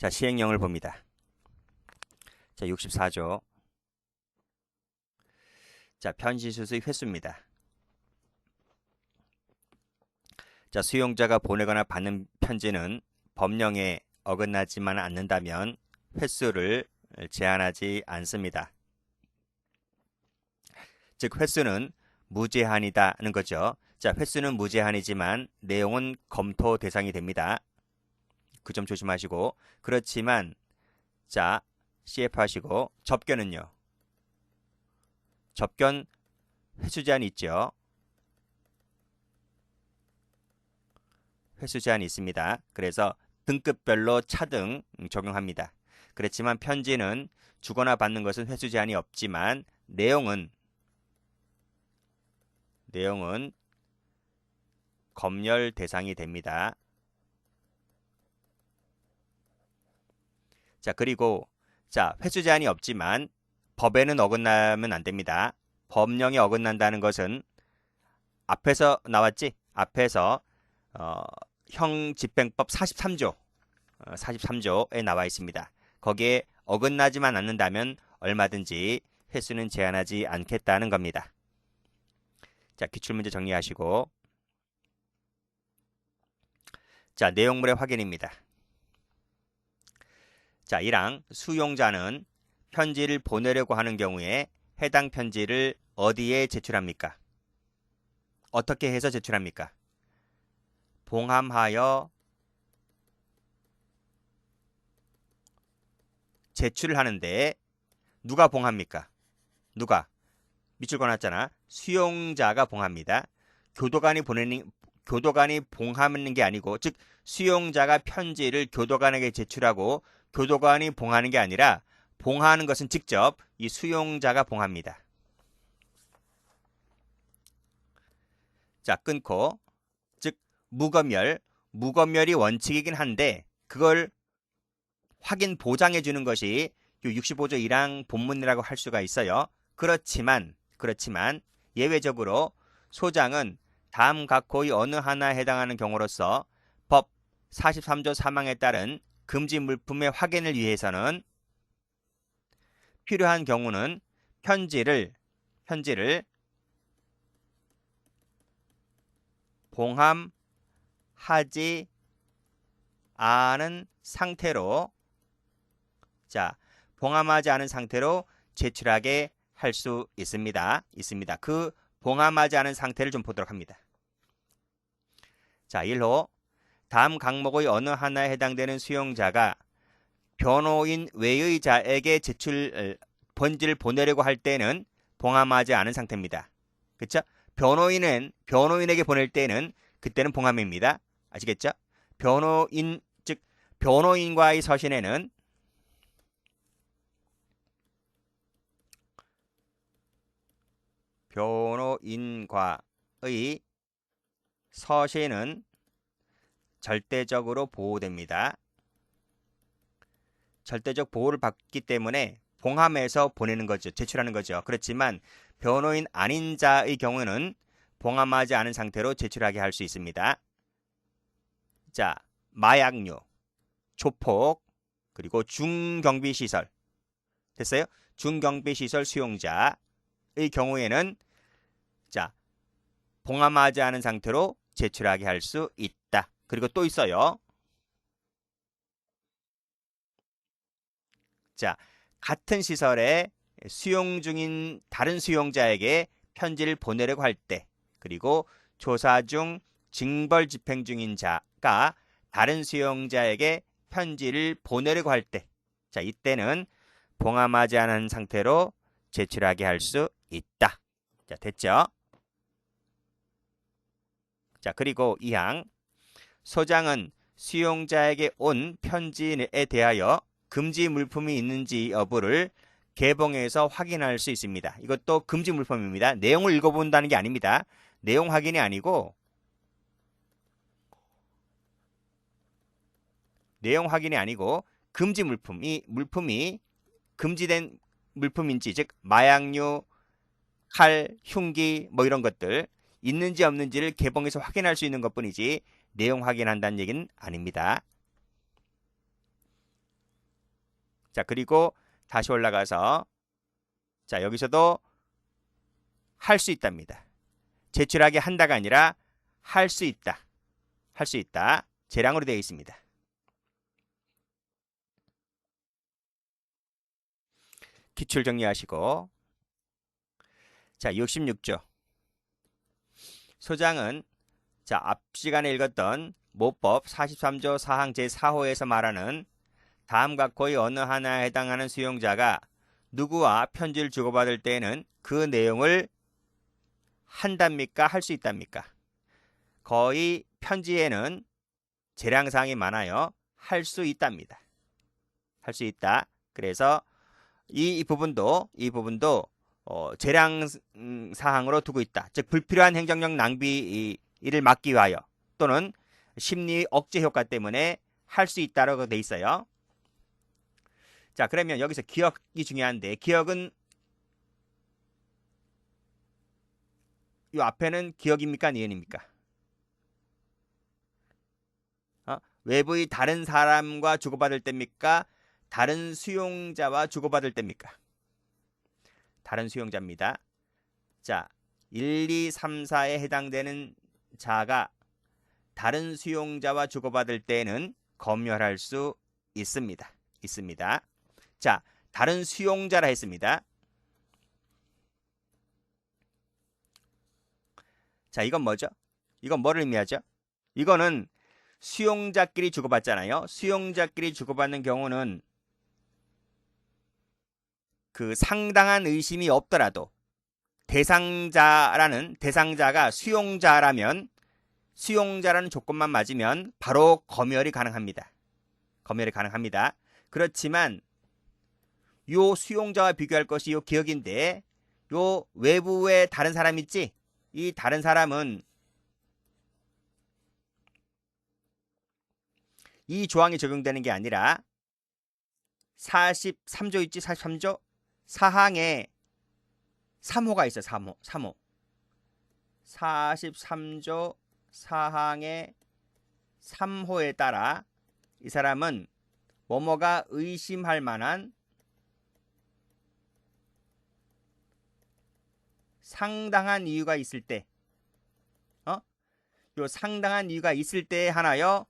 자, 시행령을 봅니다. 자, 64조. 자, 편지수수의 횟수입니다. 자, 수용자가 보내거나 받는 편지는 법령에 어긋나지만 않는다면 횟수를 제한하지 않습니다. 즉, 횟수는 무제한이다는 거죠. 자, 횟수는 무제한이지만 내용은 검토 대상이 됩니다. 그 점 조심하시고. 그렇지만 자, CF 하시고 접견은요. 접견 횟수 제한이 있죠. 횟수 제한이 있습니다. 그래서 등급별로 차등 적용합니다. 그렇지만 편지는 주거나 받는 것은 횟수 제한이 없지만 내용은 검열 대상이 됩니다. 자, 그리고 자, 횟수 제한이 없지만 법에는 어긋나면 안 됩니다. 법령에 어긋난다는 것은 앞에서 나왔지? 앞에서 형집행법 43조에 나와 있습니다. 거기에 어긋나지만 않는다면 얼마든지 횟수는 제한하지 않겠다는 겁니다. 자, 기출문제 정리하시고. 자, 내용물의 확인입니다. 자, 1항 수용자는 편지를 보내려고 하는 경우에 해당 편지를 어디에 제출합니까? 어떻게 해서 제출합니까? 봉함하여 제출을 하는데 누가 봉합니까? 누가? 밑줄 그어놨잖아. 수용자가 봉합니다. 교도관이 봉하는 게 아니고, 즉 수용자가 편지를 교도관에게 제출하고 교도관이 봉하는 게 아니라 봉하는 것은 직접 이 수용자가 봉합니다. 자, 끊고. 즉 무검열이 원칙이긴 한데 그걸 확인 보장해 주는 것이 65조 1항 본문이라고 할 수가 있어요. 그렇지만 예외적으로 소장은 다음 각 고의 어느 하나에 해당하는 경우로서 법 43조 3항에 따른 금지 물품의 확인을 위해서는 필요한 경우는 편지를 봉함하지 않은 상태로 봉함하지 않은 상태로 제출하게 할 수 있습니다. 그 봉함하지 않은 상태를 좀 보도록 합니다. 자, 1호 다음 강목의 어느 하나에 해당되는 수용자가 변호인 외의 자에게 편지를 보내려고 할 때는 봉함하지 않은 상태입니다. 그렇죠? 변호인에게 보낼 때는 그때는 봉함입니다. 아시겠죠? 변호인과의 서신에는 절대적으로 보호됩니다. 절대적 보호를 받기 때문에 봉함해서 보내는 거죠. 제출하는 거죠. 그렇지만 변호인 아닌 자의 경우는 봉함하지 않은 상태로 제출하게 할 수 있습니다. 자, 마약류, 조폭, 그리고 중경비시설. 됐어요? 중경비시설 수용자의 경우에는 봉함하지 않은 상태로 제출하게 할 수 있다. 그리고 또 있어요. 자, 같은 시설에 수용 중인 다른 수용자에게 편지를 보내려고 할 때, 그리고 조사 중 징벌 집행 중인 자가 다른 수용자에게 편지를 보내려고 할 때, 자, 이때는 봉함하지 않은 상태로 제출하게 할 수 있다. 자, 됐죠? 자, 그리고 2항 소장은 수용자에게 온 편지에 대하여 금지 물품이 있는지 여부를 개봉해서 확인할 수 있습니다. 이것도 금지 물품입니다. 내용을 읽어본다는 게 아닙니다. 내용 확인이 아니고 금지 물품이 금지된 물품인지, 즉 마약류, 칼, 흉기 뭐 이런 것들 있는지 없는지를 개봉해서 확인할 수 있는 것뿐이지 내용 확인한다는 얘기는 아닙니다. 자, 그리고 다시 올라가서 자, 여기서도 할 수 있답니다. 제출하게 한다가 아니라 할 수 있다. 할 수 있다. 재량으로 되어 있습니다. 기출 정리하시고 자, 66조. 소장은 자, 앞 시간에 읽었던 모법 43조 사항 제4호에서 말하는 다음과 거의 어느 하나에 해당하는 수용자가 누구와 편지를 주고받을 때에는 그 내용을 한답니까? 할 수 있답니까? 거의 편지에는 재량사항이 많아요. 할 수 있답니다. 할 수 있다. 그래서 이 부분도 재량 사항으로 두고 있다. 즉 불필요한 행정력 낭비를 막기 위하여 또는 심리 억제 효과 때문에 할 수 있다라고 돼 있어요. 자, 그러면 여기서 기억이 중요한데 기억은 이 앞에는 기억입니까? 니은입니까? 외부의 다른 사람과 주고받을 때입니까? 다른 수용자와 주고받을 때입니까? 다른 수용자입니다. 자, 1, 2, 3, 4에 해당되는 자가 다른 수용자와 주고받을 때는 검열할 수 있습니다. 자, 다른 수용자라 했습니다. 자, 이건 뭐죠? 이건 뭐를 의미하죠? 이거는 수용자끼리 주고받잖아요. 수용자끼리 주고받는 경우는 그 상당한 의심이 없더라도 대상자가 수용자라는 조건만 맞으면 바로 검열이 가능합니다. 그렇지만 요 수용자와 비교할 것이 요 기억인데 요 외부에 다른 사람 있지? 이 다른 사람은 이 조항이 적용되는 게 아니라 43조 있지? 43조 사항에 3호가 있어. 3호. 43조 사항의 3호에 따라 이 사람은 뭐뭐가 의심할 만한 상당한 이유가 있을 때, 요 상당한 이유가 있을 때에 하나요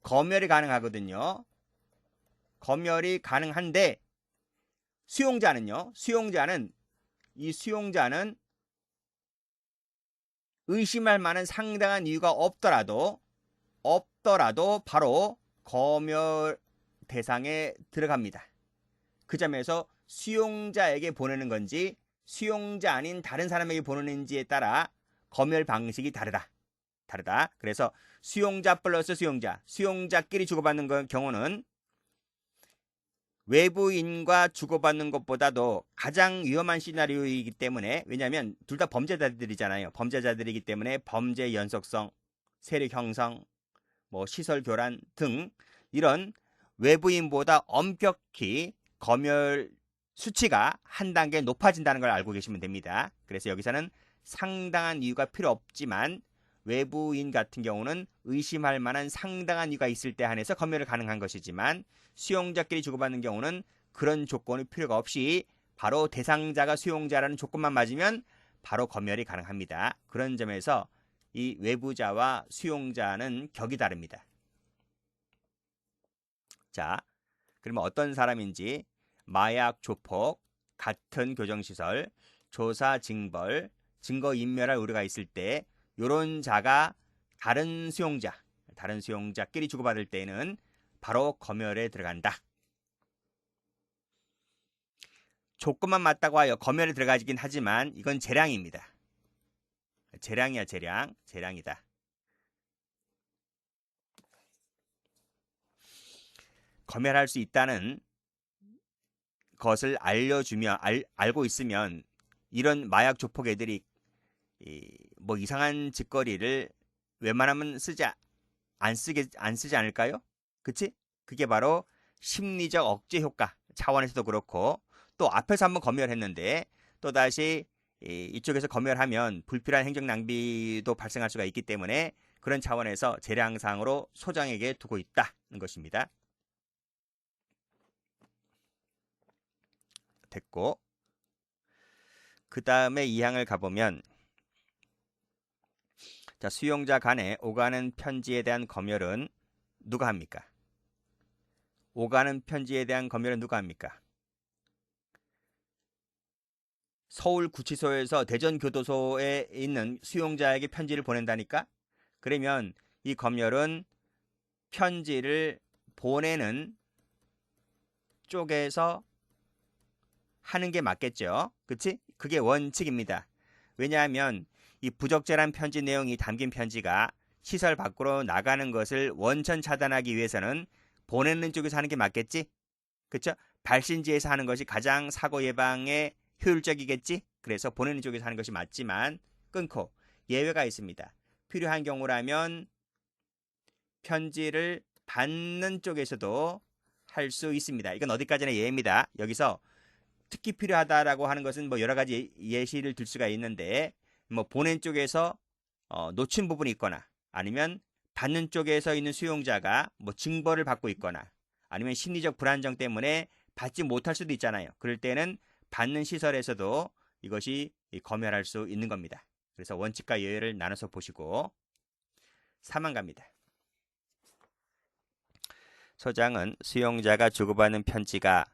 검열이 가능하거든요. 검열이 가능한데 수용자는 의심할 만한 상당한 이유가 없더라도 바로 검열 대상에 들어갑니다. 그 점에서 수용자에게 보내는 건지 수용자 아닌 다른 사람에게 보내는지에 따라 검열 방식이 다르다. 그래서 수용자 플러스 수용자끼리 주고받는 경우는 외부인과 주고받는 것보다도 가장 위험한 시나리오이기 때문에, 왜냐하면 둘 다 범죄자들이잖아요. 범죄자들이기 때문에 범죄 연속성, 세력 형성, 시설 교란 등 이런 외부인보다 엄격히 검열 수치가 한 단계 높아진다는 걸 알고 계시면 됩니다. 그래서 여기서는 상당한 이유가 필요 없지만 외부인 같은 경우는 의심할 만한 상당한 이유가 있을 때 한해서 검열이 가능한 것이지만 수용자끼리 주고받는 경우는 그런 조건이 필요가 없이 바로 대상자가 수용자라는 조건만 맞으면 바로 검열이 가능합니다. 그런 점에서 이 외부자와 수용자는 격이 다릅니다. 자, 그러면 어떤 사람인지 마약 조폭, 같은 교정시설, 조사 징벌, 증거 인멸할 우려가 있을 때 이런 자가 다른 수용자끼리 주고받을 때는 바로 검열에 들어간다. 조건만 맞다고 하여 검열에 들어가긴 하지만 이건 재량입니다. 재량이다. 검열할 수 있다는 것을 알고 있으면 이런 마약 조폭 애들이 이상한 짓거리를 웬만하면 안 쓰지 않을까요? 그치? 그게 바로 심리적 억제 효과 차원에서도 그렇고, 또 앞에서 한번 검열했는데 또다시 이쪽에서 검열하면 불필요한 행정 낭비도 발생할 수가 있기 때문에 그런 차원에서 재량상으로 소장에게 두고 있다는 것입니다. 됐고, 그 다음에 2항을 가보면, 자, 수용자 간에 오가는 편지에 대한 검열은 누가 합니까? 오가는 편지에 대한 검열은 누가 합니까? 서울구치소에서 대전교도소에 있는 수용자에게 편지를 보낸다니까? 그러면 이 검열은 편지를 보내는 쪽에서 하는 게 맞겠죠? 그치? 그게 원칙입니다. 왜냐하면 이 부적절한 편지 내용이 담긴 편지가 시설 밖으로 나가는 것을 원천 차단하기 위해서는 보내는 쪽에서 하는 게 맞겠지? 그쵸? 발신지에서 하는 것이 가장 사고 예방에 효율적이겠지? 그래서 보내는 쪽에서 하는 것이 맞지만 끊고 예외가 있습니다. 필요한 경우라면 편지를 받는 쪽에서도 할 수 있습니다. 이건 어디까지나 예입니다. 여기서 특히 필요하다라고 하는 것은 뭐 여러 가지 예시를 들 수가 있는데 뭐 보낸 쪽에서 놓친 부분이 있거나 아니면 받는 쪽에서 있는 수용자가 뭐 징벌을 받고 있거나 아니면 심리적 불안정 때문에 받지 못할 수도 있잖아요. 그럴 때는 받는 시설에서도 이것이 검열할 수 있는 겁니다. 그래서 원칙과 예외를 나눠서 보시고 4만 갑니다. 소장은 수용자가 주고받는 편지가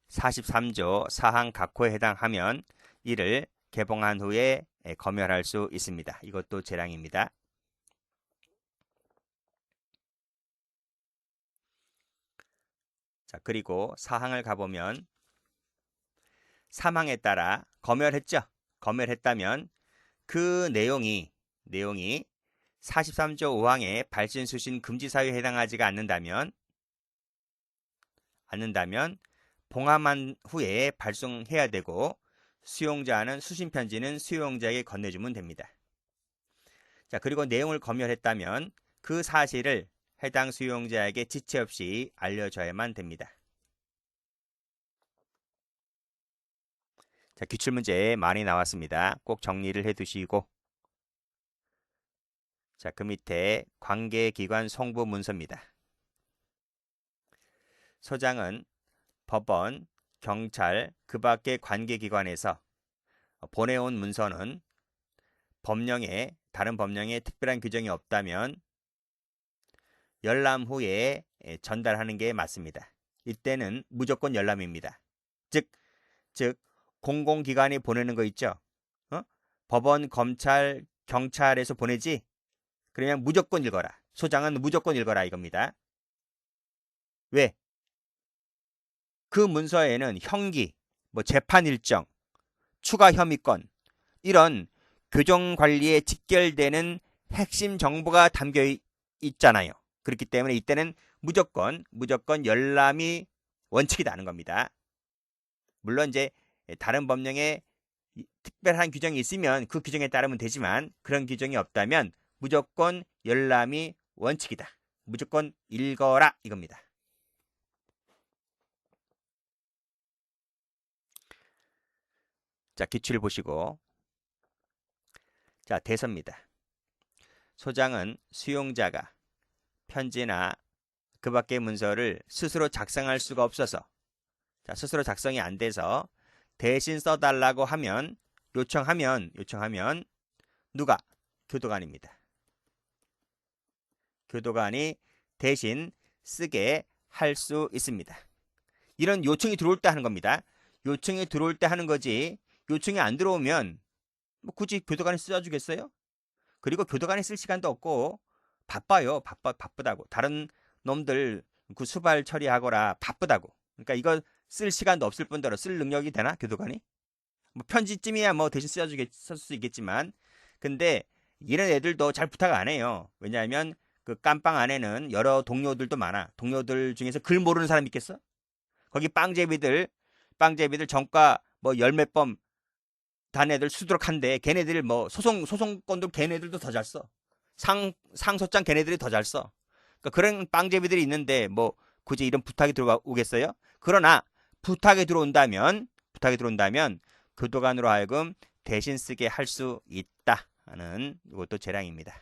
43조 사항 각호에 해당하면 이를 개봉한 후에 검열할 수 있습니다. 이것도 재량입니다. 자, 그리고 사항을 가보면 3항에 따라 검열했죠. 검열했다면 그 내용이 43조 5항의 발신 수신 금지 사유에 해당하지가 않는다면 봉함한 후에 발송해야 되고 수용자는 수신 편지는 수용자에게 건네주면 됩니다. 자, 그리고 내용을 검열했다면 그 사실을 해당 수용자에게 지체 없이 알려줘야만 됩니다. 자, 기출문제 많이 나왔습니다. 꼭 정리를 해두시고 자, 그 밑에 관계기관 송부 문서입니다. 소장은 법원, 경찰, 그 밖의 관계기관에서 보내온 문서는 다른 법령에 특별한 규정이 없다면 열람 후에 전달하는 게 맞습니다. 이때는 무조건 열람입니다. 즉 공공기관이 보내는 거 있죠. 법원, 검찰, 경찰에서 보내지? 그러면 무조건 읽어라. 소장은 무조건 읽어라 이겁니다. 왜? 그 문서에는 형기, 재판 일정, 추가 혐의권 이런 교정 관리에 직결되는 핵심 정보가 담겨 있잖아요. 그렇기 때문에 이때는 무조건 열람이 원칙이라는 겁니다. 물론 이제 다른 법령에 특별한 규정이 있으면 그 규정에 따르면 되지만 그런 규정이 없다면 무조건 열람이 원칙이다. 무조건 읽어라 이겁니다. 자, 기출을 보시고 자, 대서입니다. 소장은 수용자가 편지나 그 밖의 문서를 스스로 작성할 수가 없어서 스스로 작성이 안 돼서 대신 써달라고 하면 요청하면 누가? 교도관입니다. 교도관이 대신 쓰게 할 수 있습니다. 이런 요청이 들어올 때 하는 겁니다. 요청이 들어올 때 하는 거지 요청이 안 들어오면 굳이 교도관이 써주겠어요? 그리고 교도관이 쓸 시간도 없고 바빠요. 바쁘다고. 다른 놈들 그 수발 처리하거라 바쁘다고. 그러니까 이거 쓸 시간도 없을 뿐더러 쓸 능력이 되나 교도관이? 편지쯤이야 대신 쓸 수 있겠지만 근데 이런 애들도 잘 부탁 안 해요. 왜냐하면 그 깜빵 안에는 여러 동료들도 많아. 동료들 중에서 글 모르는 사람 있겠어? 거기 빵제비들 전과 열 몇 번 단 애들 수두룩한데 걔네들 소송권도 걔네들도 더 잘 써. 상소장 걔네들이 더 잘 써. 그러니까 그런 빵제비들이 있는데 굳이 이런 부탁이 들어오겠어요? 그러나 부탁이 들어온다면 교도관으로 하여금 대신 쓰게 할 수 있다 하는 이것도 재량입니다.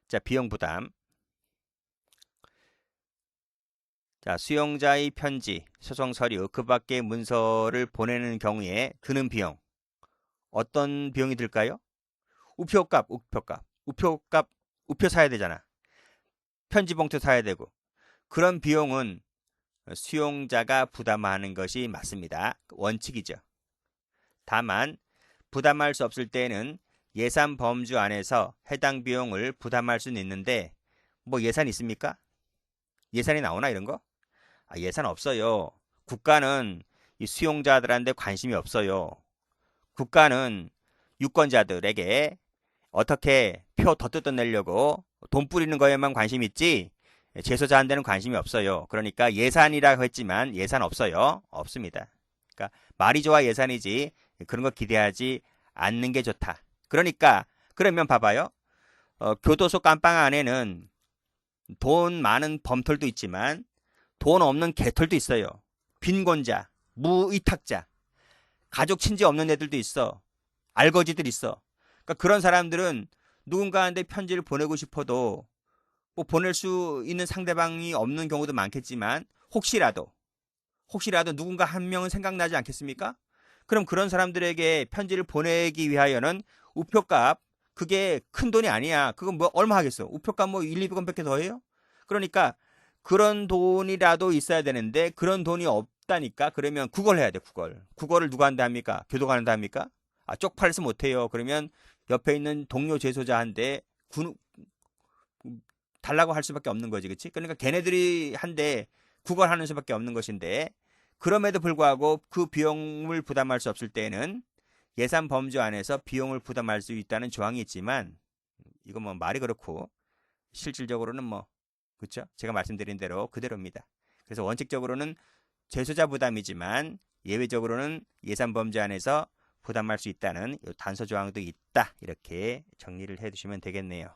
자, 비용 부담. 자, 수용자의 편지, 소송 서류, 그 밖의 문서를 보내는 경우에 드는 비용. 어떤 비용이 들까요? 우표값, 우표 사야 되잖아. 편지 봉투 사야 되고. 그런 비용은 수용자가 부담하는 것이 맞습니다. 원칙이죠. 다만 부담할 수 없을 때는 예산 범주 안에서 해당 비용을 부담할 수는 있는데 뭐 예산 있습니까? 예산이 나오나 이런 거? 예산 없어요. 국가는 이 수용자들한테 관심이 없어요. 국가는 유권자들에게 어떻게 표 더 뜯어내려고 돈 뿌리는 거에만 관심이 있지 재소자한테는 관심이 없어요. 그러니까 예산이라고 했지만 예산 없어요. 없습니다. 그러니까 말이 좋아 예산이지 그런 거 기대하지 않는 게 좋다. 그러니까 그러면 봐봐요. 교도소 깜빵 안에는 돈 많은 범털도 있지만 돈 없는 개털도 있어요. 빈곤자, 무위탁자, 가족 친지 없는 애들도 있어. 알거지들 있어. 그러니까 그런 사람들은 누군가한테 편지를 보내고 싶어도 뭐 보낼 수 있는 상대방이 없는 경우도 많겠지만 혹시라도 누군가 한 명은 생각나지 않겠습니까? 그럼 그런 사람들에게 편지를 보내기 위하여는 우표값 그게 큰 돈이 아니야. 그건 뭐 얼마 하겠어. 우표값 뭐 1, 200원밖에 더 해요? 그러니까 그런 돈이라도 있어야 되는데 그런 돈이 없다니까. 그러면 국어를 해야 돼. 국어를 누구한테 합니까? 교도관한테 합니까? 쪽팔려서 못해요. 그러면 옆에 있는 동료 재소자한테 달라고 할 수밖에 없는 거지. 그치? 그러니까 걔네들이 한데 국어를 하는 수밖에 없는 것인데 그럼에도 불구하고 그 비용을 부담할 수 없을 때는 예산 범주 안에서 비용을 부담할 수 있다는 조항이 있지만 이거 뭐 말이 그렇고 실질적으로는 뭐 그렇죠? 제가 말씀드린 대로 그대로입니다. 그래서 원칙적으로는 재소자 부담이지만 예외적으로는 예산 범주 안에서 부담할 수 있다는 단서 조항도 있다. 이렇게 정리를 해 두시면 되겠네요.